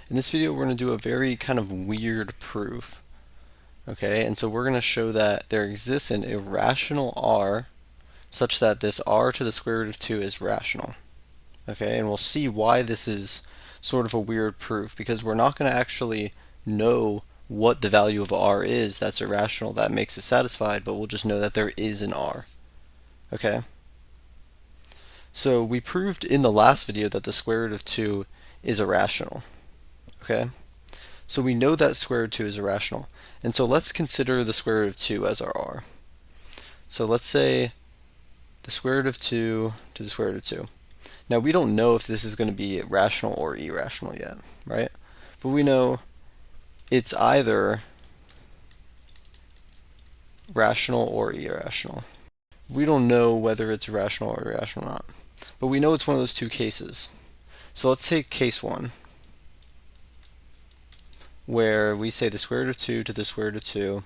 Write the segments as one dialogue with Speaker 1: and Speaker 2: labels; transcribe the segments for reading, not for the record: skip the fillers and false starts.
Speaker 1: In this video, we're going to do a very kind of weird proof. Okay, and so we're going to show that there exists an irrational r such that this r to the square root of 2 is rational. Okay, and we'll see why this is sort of a weird proof, because we're not going to actually know what the value of r is that's irrational that makes it satisfied, but we'll just know that there is an r. Okay? So we proved in the last video that the square root of 2 is irrational. Okay? So we know that square root of 2 is irrational. And so let's consider the square root of 2 as our r. So let's say the square root of 2 to the square root of 2. Now we don't know if this is going to be rational or irrational yet, right? But we know it's either rational or irrational. We don't know whether it's rational or irrational or not. But we know it's one of those two cases. So let's take case 1, where we say the square root of 2 to the square root of 2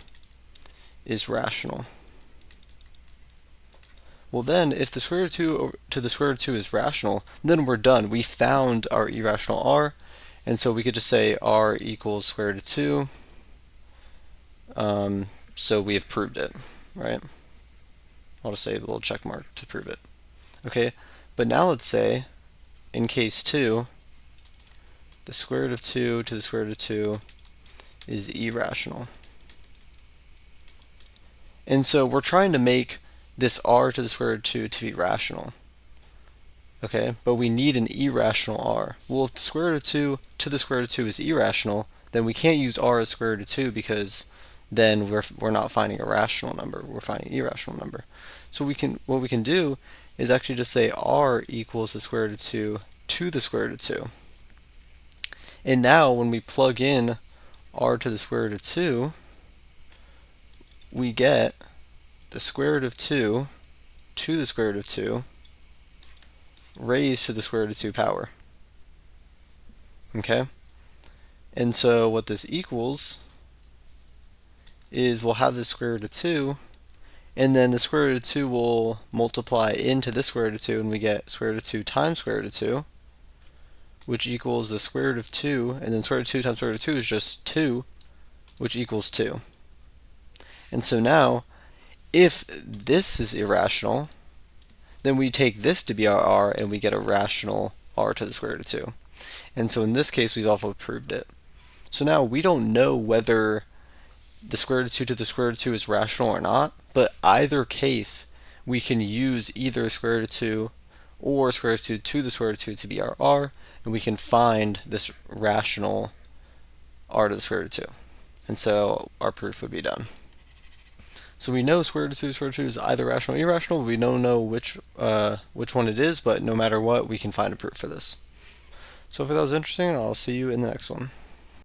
Speaker 1: is rational. Well then, if the square root of 2 to the square root of 2 is rational, then we're done. We found our irrational r, and so we could just say r equals square root of 2. So we have proved it, right? I'll just say a little check mark to prove it. Okay, but now let's say, in case 2, the square root of 2 to the square root of 2 is irrational. And so we're trying to make this r to the square root of 2 to be rational. Okay, but we need an irrational r. Well, if the square root of 2 to the square root of 2 is irrational, then we can't use r as square root of 2, because then we're not finding a rational number, we're finding an irrational number. So what we can do is actually just say r equals the square root of 2 to the square root of 2. And now when we plug in r to the square root of 2, we get the square root of 2 to the square root of 2 raised to the square root of 2 power. Okay? And so what this equals is we'll have the square root of 2, and then the square root of 2 will multiply into the square root of 2, and we get square root of 2 times square root of 2, which equals the square root of 2, and then square root of 2 times square root of 2 is just 2, which equals 2. And so now, if this is irrational, then we take this to be our r, and we get a rational r to the square root of 2. And so in this case, we've also proved it. So now we don't know whether the square root of 2 to the square root of 2 is rational or not, but either case, we can use either square root of 2 or square root of 2 to the square root of 2 to be our r, and we can find this rational r to the square root of 2. And so our proof would be done. So we know square root of 2 to square root of 2 is either rational or irrational. We don't know which one it is, but no matter what, we can find a proof for this. So if that was interesting, I'll see you in the next one.